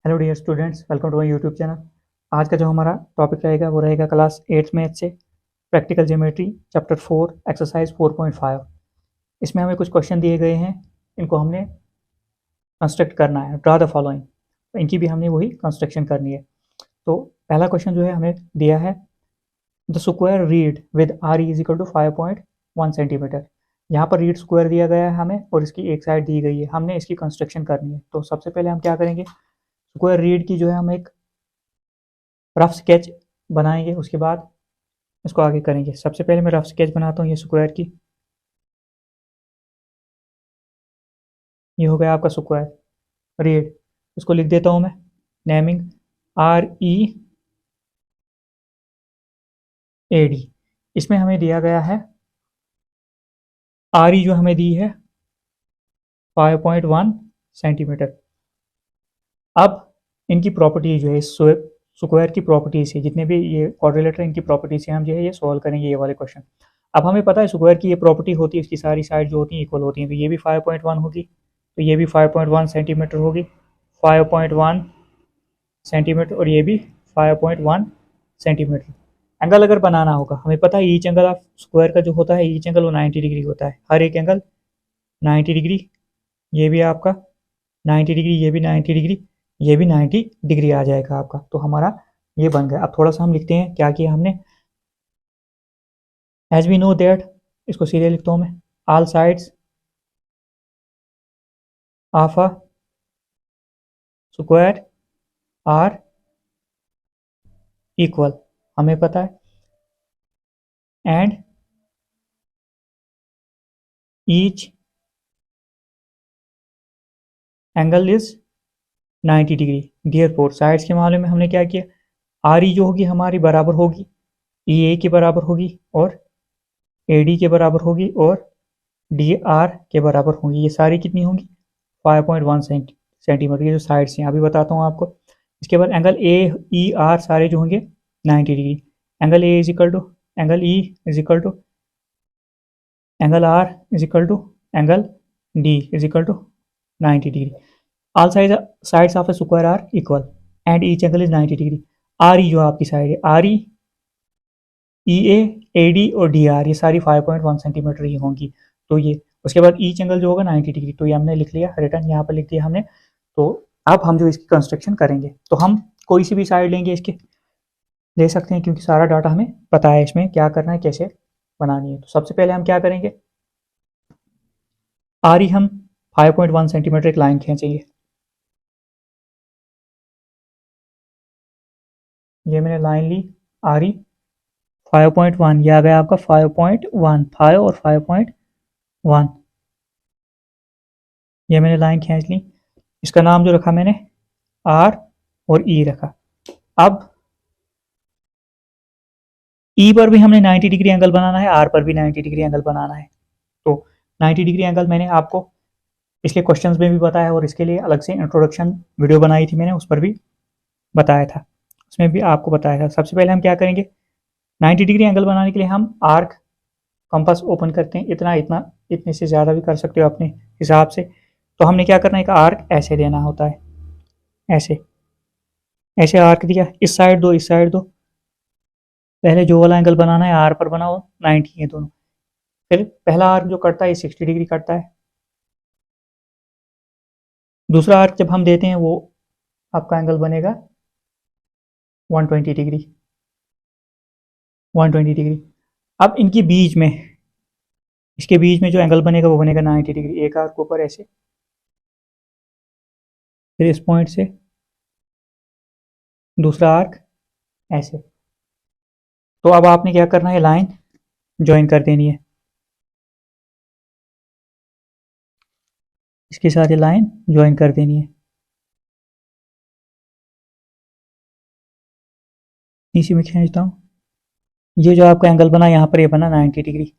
Hello dear students, welcome to my YouTube channel. आज का जो हमारा टॉपिक रहेगा वो रहेगा क्लास 8th मैथ से प्रैक्टिकल ज्योमेट्री चैप्टर 4 एक्सरसाइज 4.5। इसमें हमें कुछ क्वेश्चन दिए गए हैं, इनको हमने कंस्ट्रक्ट करना है। ड्रा द फॉलोइंग, इनकी भी हमने वही कंस्ट्रक्शन करनी है। तो पहला क्वेश्चन जो है हमें दिया है, the square read with R is equal to 5.1 centimetre. यहाँ पर रीड स्क्वायर दिया गया है हमें और इसकी एक साइड दी गई है, हमने इसकी कंस्ट्रक्शन करनी है। तो सबसे पहले हम क्या करेंगे, स्क्वायर रीड की जो है हम एक रफ स्केच बनाएंगे, उसके बाद इसको आगे करेंगे। सबसे पहले मैं रफ स्केच बनाता हूँ ये स्क्वायर की। ये हो गया आपका स्क्वायर रीड, इसको लिख देता हूँ मैं नेमिंग READ। इसमें हमें दिया गया है RE जो हमें दी है 5.1 सेंटीमीटर। अब इनकी प्रॉपर्टी जो है स्क्वायर की प्रॉपर्टीज है, जितने भी ये क्वाड्रिलेटर इनकी प्रॉपर्टीज है, हम जो है ये सॉल्व करेंगे ये वाले क्वेश्चन। अब हमें पता है स्क्वायर की ये प्रॉपर्टी होती है, इसकी सारी साइड जो होती हैं इक्वल होती हैं। तो ये भी 5.1 होगी, तो ये भी 5.1 सेंटीमीटर होगी, 5.1 सेंटीमीटर, और ये भी 5.1 सेंटीमीटर। एंगल अगर बनाना होगा, हमें पता है ईच एंगल ऑफ स्क्वायर का जो होता है, ईच एंगल वो 90 डिग्री होता है, हर एक एंगल 90 डिग्री। ये भी आपका 90 डिग्री, ये भी 90 डिग्री, ये भी 90 डिग्री आ जाएगा आपका। तो हमारा ये बन गया। अब थोड़ा सा हम लिखते हैं क्या किया हमने। एज वी नो दैट, इसको सीधे लिखता हूँ मैं, all sides of a square are equal, हमें पता है, and each angle is 90 degree. Therefore sides के मामले में हमने क्या किया, आर ई जो होगी हमारी बराबर होगी ई ए के बराबर होगी, और ए डी के बराबर होगी, और डी आर के बराबर होंगी। ये सारी कितनी होंगी, 5.1 सेंटीमीटर। ये जो साइड्स हैं अभी बताता हूँ आपको। इसके बाद एंगल ए ई आर सारे जो होंगे 90 degree. Angle A is equal to angle E is equal to angle R is equal to angle D is equal to 90 degree. All sides of a square are equal and each angle is 90 degree. R E जो आपकी side है, R E A D और D R, ये सारी 5.1 centimetre ही होंगी। तो ये उसके बाद ईच एंगल जो होगा 90 डिग्री, तो ये हमने लिख लिया, रिटर्न यहाँ पर लिख दिया हमने। तो अब हम जो इसकी कंस्ट्रक्शन करेंगे, तो हम कोई सी भी साइड लेंगे इसके, ले सकते हैं, क्योंकि सारा डाटा हमें पता है इसमें क्या करना है, कैसे बनानी है। तो सबसे पहले हम क्या करेंगे, आर ई हम 5.1 सेंटीमीटर एक लाइन खींचेंगे। ये मैंने लाइन ली आर ई 5.1, ये आ गया आपका 5.1, 5 और 5.1, ये मैंने लाइन खींच ली। इसका नाम जो रखा मैंने आर और ई रखा। अब ई पर भी हमने 90 डिग्री एंगल बनाना है, आर पर भी 90 डिग्री एंगल बनाना है। तो 90 डिग्री एंगल मैंने आपको पिछले क्वेश्चंस में भी बताया, और इसके लिए अलग से इंट्रोडक्शन वीडियो बनाई थी मैंने, उस पर भी बताया था, उसमें भी आपको बताया था। सबसे पहले हम क्या करेंगे, 90 डिग्री एंगल बनाने के लिए हम आर्क कंपास ओपन करते हैं, इतना इतना, इतने से ज़्यादा भी कर सकते हो अपने हिसाब से। तो हमने क्या करना है, एक आर्क ऐसे देना होता है, ऐसे ऐसे आर्क दिया, इस साइड दो, इस साइड दो। पहले जो वाला एंगल बनाना है आर पर बनाओ, 90 है दोनों। फिर पहला आर्क जो कटता है 60 डिग्री कटता है। दूसरा आर्क जब हम देते हैं वो आपका एंगल बनेगा 120 डिग्री, 120 डिग्री। अब इनके बीच में, इसके बीच में जो एंगल बनेगा वो बनेगा 90 डिग्री। एक आर्क ऊपर ऐसे, फिर इस पॉइंट से दूसरा आर्क ऐसे। तो अब आपने क्या करना है, लाइन ज्वाइन कर देनी है, इसके साथ ये लाइन ज्वाइन कर देनी है। इसी में खींचता हूँ, ये जो आपका एंगल बना यहाँ पर, ये बना 90 डिग्री,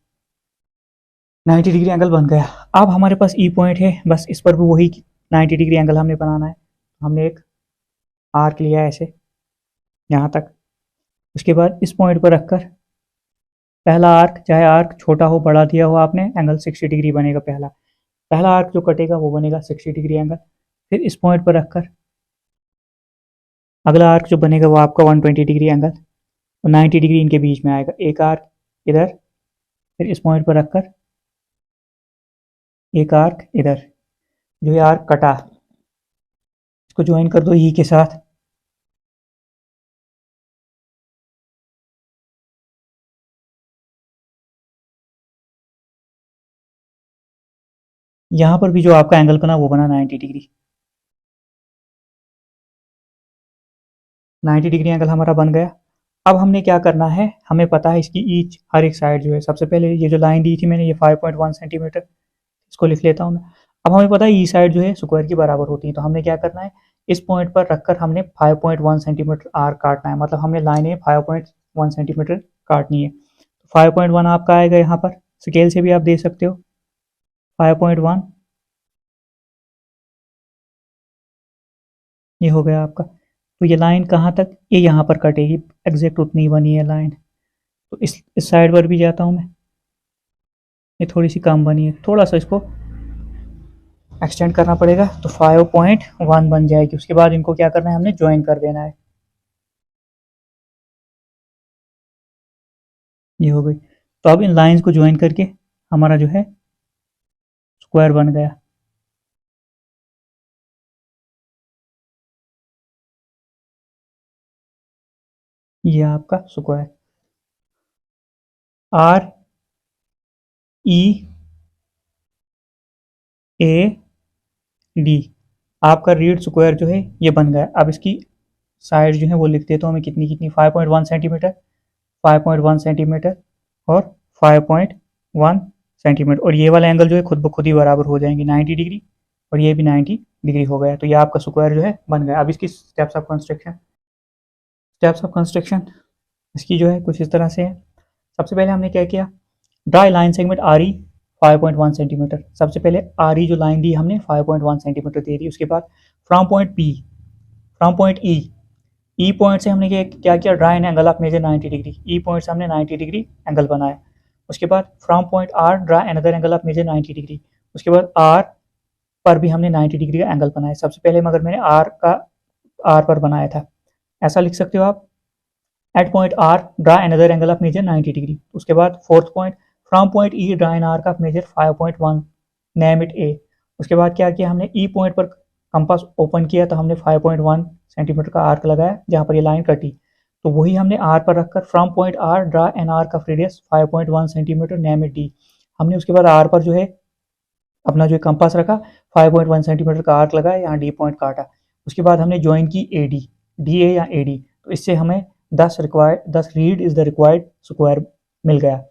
90 डिग्री एंगल बन गया। अब हमारे पास ई पॉइंट है, बस इस पर भी वही 90 डिग्री एंगल हमने बनाना है। हमने एक आर्क लिया है ऐसे यहाँ तक, उसके बाद इस पॉइंट पर रखकर पहला आर्क, चाहे आर्क छोटा हो बड़ा दिया हो आपने, एंगल 60 डिग्री बनेगा। पहला पहला आर्क जो कटेगा वो बनेगा 60 डिग्री एंगल। फिर इस पॉइंट पर रखकर अगला आर्क जो बनेगा वो आपका 120 डिग्री एंगल और 90 डिग्री इनके बीच में आएगा। एक आर्क इधर, फिर इस पॉइंट पर रखकर एक आर्क इधर, जो ये आर्क कटा इसको ज्वाइन कर दो ई के साथ। यहां पर भी जो आपका एंगल बना वो बना 90 डिग्री। 90 डिग्री एंगल हमारा बन गया। अब हमने क्या करना है, हमें पता है इसकी ईच हर एक साइड जो है, सबसे पहले ये जो लाइन दी थी मैंने ये 5.1 सेंटीमीटर, इसको लिख लेता हूँ मैं। अब हमें पता है ई साइड जो है स्क्वायर की बराबर होती है, तो हमने क्या करना है, इस पॉइंट पर रखकर हमने 5.1 सेंटीमीटर आर काटना है, मतलब हमने लाइनें 5.1 सेंटीमीटर काटनी है। 5.1 आपका आएगा यहाँ पर, स्केल से भी आप दे सकते हो। 5.1 ये हो गया आपका। तो ये लाइन कहाँ तक, ये यहाँ पर कटेगी, एग्जैक्ट उतनी ही बनी है लाइन। तो इस साइड पर भी जाता हूँ मैं, ये थोड़ी सी कम बनी है, थोड़ा सा इसको एक्सटेंड करना पड़ेगा, तो 5.1 बन जाएगी। उसके बाद इनको क्या करना है, हमने ज्वाइन कर देना है। ये हो गई। तो अब इन लाइंस को ज्वाइन करके हमारा जो है स्क्वायर बन गया। ये आपका square. Are E A D आपका रीड स्क्वायर जो है ये बन गया। अब इसकी साइड जो है वो लिख देता हूँ मैं, कितनी कितनी, 5.1 सेंटीमीटर, 5.1 सेंटीमीटर और 5.1 सेंटीमीटर, और ये वाला एंगल जो है खुद ब खुद ही बराबर हो जाएंगे 90 डिग्री, और ये भी 90 डिग्री हो गया। तो ये आपका स्क्वायर जो है बन गया। अब इसकी स्टेप्स ऑफ कंस्ट्रक्शन इसकी जो है कुछ इस तरह से है। सबसे पहले हमने क्या किया, draw line segment R E 5.1 centimetre. सबसे पहले आर ई जो लाइन दी हमने 5.1 सेंटीमीटर दे दी। उसके बाद from point P, from point E point से हमने क्या किया, draw an angle of measure 90 degree. E point से हमने 90 डिग्री एंगल बनाया। उसके बाद from point R draw another angle of measure 90 degree. उसके बाद आर पर भी हमने 90 डिग्री का एंगल बनाया। सबसे पहले मगर मैंने आर पर बनाया था, ऐसा लिख सकते हो आप। At point R draw another angle of measure 90 degree. उसके बाद fourth point, from point E draw an arc of measure 5.1, name it A. उसके बाद क्या किया हमने, ई पॉइंट पर कंपास ओपन किया तो हमने 5.1 सेंटीमीटर का आर्क लगाया जहाँ पर ये लाइन कटी। तो वही हमने आर पर रखकर from point R draw an arc of radius 5.1 centimetre, name it D. हमने उसके बाद आर पर जो है अपना जो कंपास रखा, 5.1 सेंटीमीटर का आर्क लगाया, यहाँ डी पॉइंट काटा। उसके बाद हमने ज्वाइन की ए डी, डी ए या ए डी। तो इससे हमें 10 read is the required square मिल गया।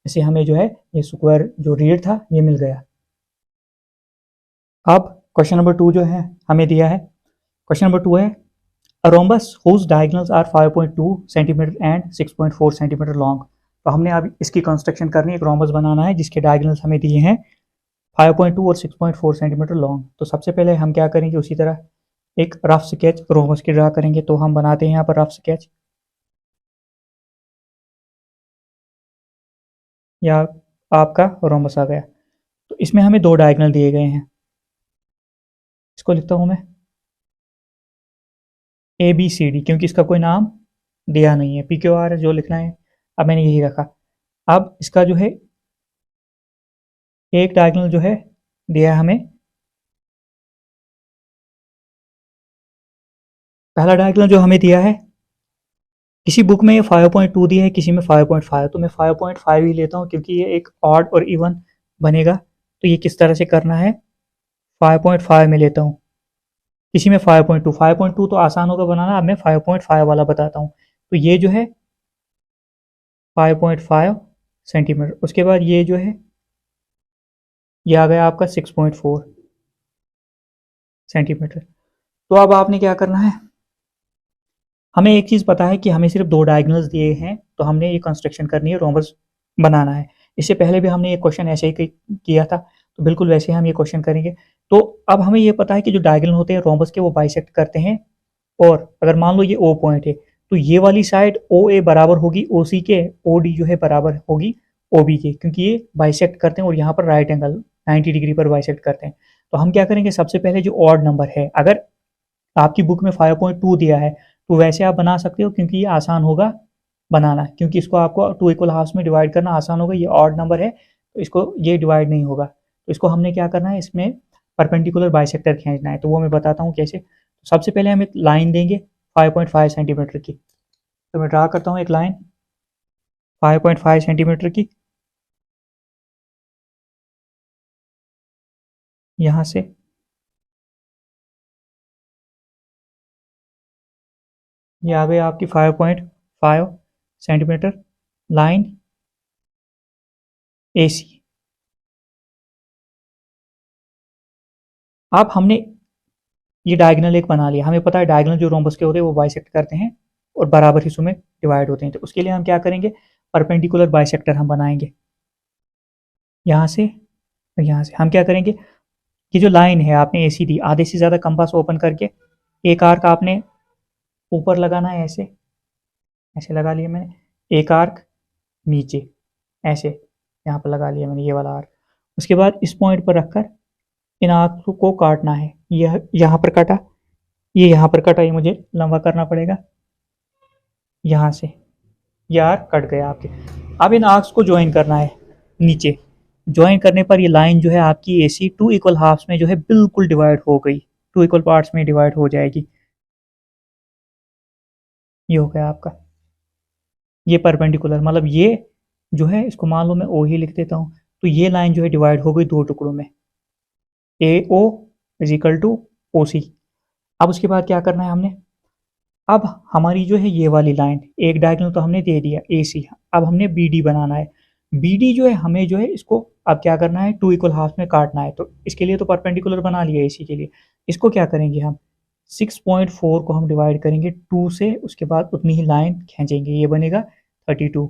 इससे हमें जो है ये स्क्वायर जो रीड था ये मिल गया। अब क्वेश्चन नंबर 2 जो है हमें दिया है, क्वेश्चन नंबर 2 है a rhombus whose diagonals are 5.2 centimetre and 6.4 centimetre long. तो हमने अब इसकी कंस्ट्रक्शन करनी है, एक रोम्बस बनाना है जिसके डायगोनल्स हमें दिए हैं 5.2 और 6.4 सेंटीमीटर लॉन्ग। तो सबसे पहले हम क्या करेंगे, उसी तरह एक रफ स्केच रोम्बस की ड्रा करेंगे। तो हम बनाते हैं यहाँ पर रफ स्केच, या आपका रोम्बस आ गया। तो इसमें हमें 2 डायगोनल दिए गए हैं, इसको लिखता हूँ मैं ए बी सी डी, क्योंकि इसका कोई नाम दिया नहीं है, पी क्यू आर जो लिखना है अब मैंने यही रखा। अब इसका जो है एक डायगोनल जो है दिया है हमें, पहला डायगोनल जो हमें दिया है, किसी बुक में ये 5.2 दिया है, किसी में 5.5, तो मैं 5.5 ही लेता हूँ क्योंकि ये एक ऑड और इवन बनेगा। तो ये किस तरह से करना है, 5.5 में लेता हूँ, किसी में 5.2 तो आसान होगा बनाना। अब मैं 5.5 वाला बताता हूँ। तो ये जो है 5.5 सेंटीमीटर। उसके बाद ये जो है ये आ गया आपका 6.4 सेंटीमीटर। तो अब आपने क्या करना है, हमें एक चीज़ पता है कि हमें सिर्फ 2 डायगोनल्स दिए हैं, तो हमने ये कंस्ट्रक्शन करनी है, रोम्बस बनाना है। इससे पहले भी हमने ये क्वेश्चन ऐसे ही किया था, तो बिल्कुल वैसे हम ये क्वेश्चन करेंगे। तो अब हमें ये पता है कि जो डायगोनल होते हैं रोम्बस के वो बाइसेक्ट करते हैं, और अगर मान लो ये ओ पॉइंट है तो ये वाली साइड ओ ए बराबर होगी ओ सी के, ओ डी जो है बराबर होगी ओ बी के, क्योंकि ये बाइसेक्ट करते हैं और यहाँ पर राइट एंगल 90 डिग्री पर बाइसेक्ट करते हैं। तो हम क्या करेंगे, सबसे पहले जो ऑड नंबर है, अगर आपकी बुक में 5.2 दिया है तो वैसे आप बना सकते हो, क्योंकि ये आसान होगा बनाना, क्योंकि इसको आपको 2 इक्वल हाफ्स में डिवाइड करना आसान होगा। ये ऑड नंबर है तो इसको ये डिवाइड नहीं होगा। तो इसको हमने क्या करना है, इसमें परपेंडिकुलर बाइसेक्टर खींचना है। तो वो मैं बताता हूँ कैसे। तो सबसे पहले हम एक लाइन देंगे 5.5 सेंटीमीटर की। तो मैं ड्रा करता हूँ एक लाइन 5.5 सेंटीमीटर की, यहाँ से ये आ गई आपकी 5.5 सेंटीमीटर लाइन AC। अब हमने ये डायगोनल एक बना लिया। हमें पता है डायगोनल जो रोम्बस के होते हैं वो बाइसेक्ट करते हैं और बराबर हिस्सों में डिवाइड होते हैं। तो उसके लिए हम क्या करेंगे, परपेंडिकुलर बाइसेक्टर हम बनाएंगे। यहाँ से और यहाँ से हम क्या करेंगे, ये जो लाइन है आपने AC दी, आधे से ज़्यादा कंपास ओपन करके एक आर्क आपने ऊपर लगाना है, ऐसे ऐसे लगा लिया मैंने। एक आर्क नीचे ऐसे यहाँ पर लगा लिया मैंने, ये वाला आर्क। उसके बाद इस पॉइंट पर रखकर इन आर्क को काटना है। यह यहाँ पर कटा, ये यहाँ पर कटा, ये मुझे लंबा करना पड़ेगा यहाँ से। ये आर्क कट गया आपके। अब इन आर्क्स को ज्वाइन करना है नीचे। ज्वाइन करने पर ये लाइन जो है आपकी AC 2 इक्वल हाफ्स में जो है बिल्कुल डिवाइड हो गई, 2 इक्वल पार्ट्स में डिवाइड हो जाएगी। ये हो गया आपका, ये परपेंडिकुलर, मतलब ये जो है इसको मान लो मैं O ही लिख देता हूँ। तो ये लाइन जो है डिवाइड हो गई 2 टुकड़ों में, AO is equal to OC। अब उसके बाद क्या करना है हमने, अब हमारी जो है ये वाली लाइन, एक डायगोनल तो हमने दे दिया AC। अब हमने BD बनाना है। BD जो है हमें जो है इसको अब क्या करना है, 2 इक्वल हाफ में काटना है। तो इसके लिए तो परपेंडिकुलर बना लिया AC के लिए। इसको क्या करेंगे हम, 6.4 को हम डिवाइड करेंगे 2 से, उसके बाद उतनी ही लाइन खींचेंगे, ये बनेगा 32,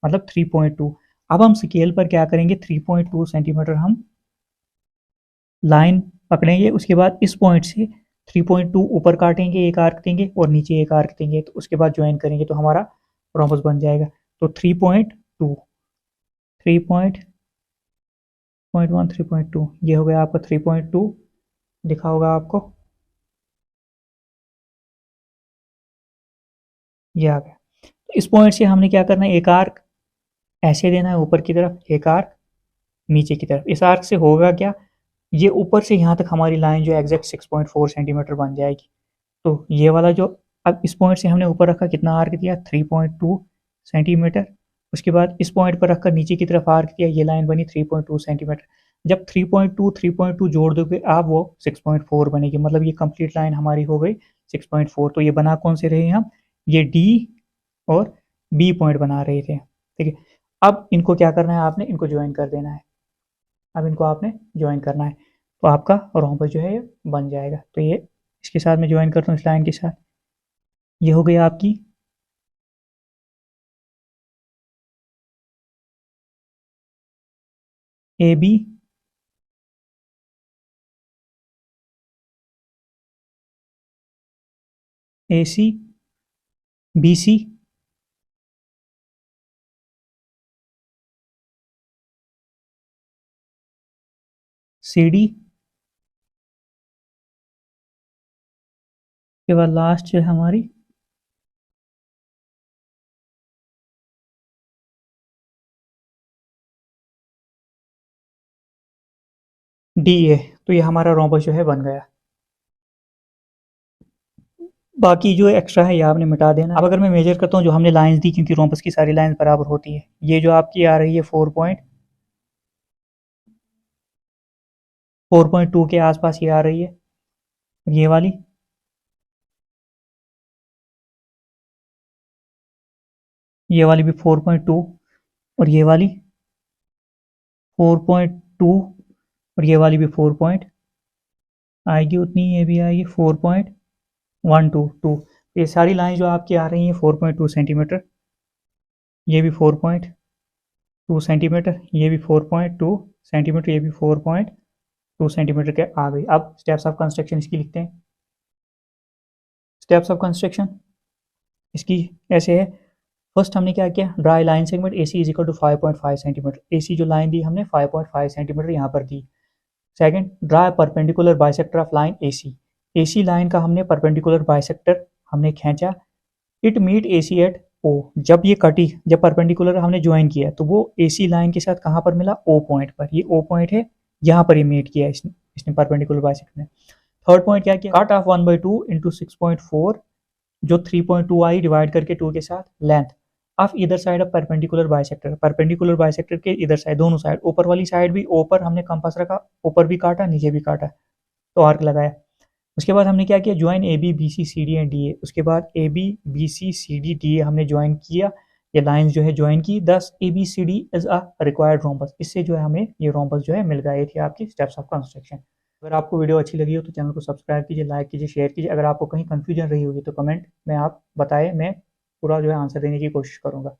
मतलब 3.2। अब हम स्केल पर क्या करेंगे, 3.2 सेंटीमीटर हम लाइन पकड़ेंगे। उसके बाद इस पॉइंट से 3.2 ऊपर काटेंगे, एक आर्क देंगे और नीचे एक आर्क देंगे। तो उसके बाद ज्वाइन करेंगे तो हमारा रोम्बस बन जाएगा। तो 3.2 3.1 3.2 ये हो गया आपका 3.2, दिखा होगा आपको, ये आ गया। तो इस पॉइंट से हमने क्या करना है, एक आर्क ऐसे देना है ऊपर की तरफ, एक आर्क नीचे की तरफ। इस आर्क से होगा क्या, ये ऊपर से यहाँ तक हमारी लाइन जो एग्जैक्ट 6.4 सेंटीमीटर बन जाएगी। तो ये वाला जो, अब इस पॉइंट से हमने ऊपर रखा, कितना आर्क दिया, 3.2 सेंटीमीटर। उसके बाद इस पॉइंट पर रखकर नीचे की तरफ आर्क दिया, ये लाइन बनी 3.2 सेंटीमीटर। जब 3.2 जोड़ दोगे आप, वो 6.4 बनेगी। मतलब ये कंप्लीट लाइन हमारी हो गई 6.4। तो ये बना कौन से रहे हम, ये D और B पॉइंट बना रहे थे, ठीक है। अब इनको क्या करना है, आपने इनको ज्वाइन कर देना है। अब इनको आपने ज्वाइन करना है तो आपका रोम्बस जो है ये बन जाएगा। तो ये इसके साथ मैं ज्वाइन करता हूँ, इस लाइन के साथ। ये हो गई आपकी AB AC BC CD के बाद लास्ट जो है हमारी DA। तो ये हमारा रोम्बस जो है बन गया। बाकी जो एक्स्ट्रा है ये आपने मिटा देना। अब अगर मैं मेजर करता हूँ जो हमने लाइंस दी, क्योंकि रोम्बस की सारी लाइंस बराबर होती है, ये जो आपकी आ रही है 4.2 के आसपास ये आ रही है, ये वाली भी 4.2, और ये वाली 4.2, और ये वाली भी 4 पॉइंट आएगी उतनी, ये भी आएगी 4.122। ये सारी लाइन जो आपकी आ रही हैं 4.2 सेंटीमीटर, ये भी 4.2 सेंटीमीटर, ये भी 4.2 सेंटीमीटर, ये भी 4.2 सेंटीमीटर के आ गई। अब स्टेप्स ऑफ कंस्ट्रक्शन इसकी लिखते हैं। स्टेप्स ऑफ कंस्ट्रक्शन इसकी ऐसे है। फर्स्ट हमने क्या किया, draw line segment AC is equal to 5.5 centimetre. AC जो लाइन दी हमने 5.5 सेंटीमीटर यहाँ पर दी। Second, draw perpendicular bisector of line AC। AC line का हमने परपेंडिकुलर बाइसेक्टर हमने खींचा, it meet A C at O, जब ये कटी, जब परपेंडिकुलर हमने ज्वाइन किया तो वो ए सी लाइन के साथ कहाँ पर मिला, ओ पॉइंट पर, ये ओ पॉइंट है, यहाँ पर ये मीट किया इसने परपेंडिकुलर बाइसेक्टर ने। थर्ड पॉइंट क्या किया, कट ऑफ 1/2 इंटू 6.4, जो 3.2 आई डिवाइड करके 2 के साथ लेंथ ऑफ इधर side of perpendicular bisector, perpendicular bisector के इधर साइड, दोनों साइड, ऊपर वाली साइड भी, ऊपर हमने कंपास रखा, ऊपर भी काटा नीचे भी काटा, तो आर्क लगाया। उसके बाद हमने क्या किया, join A B B C C D and D A, उसके बाद A B B C C D D A हमने ज्वाइन किया, ये लाइंस जो है ज्वाइन की, thus A B C D is a required rhombus, इससे जो है हमें ये रोम्बस जो है मिल गया। ये थी आपकी स्टेप्स ऑफ कंस्ट्रक्शन। अगर आपको वीडियो अच्छी लगी हो तो चैनल को सब्सक्राइब कीजिए, लाइक कीजिए, शेयर कीजिए। अगर आपको कहीं कन्फ्यूजन रही होगी तो कमेंट में आप बताएं, मैं पूरा जो है आंसर देने की कोशिश करूँगा।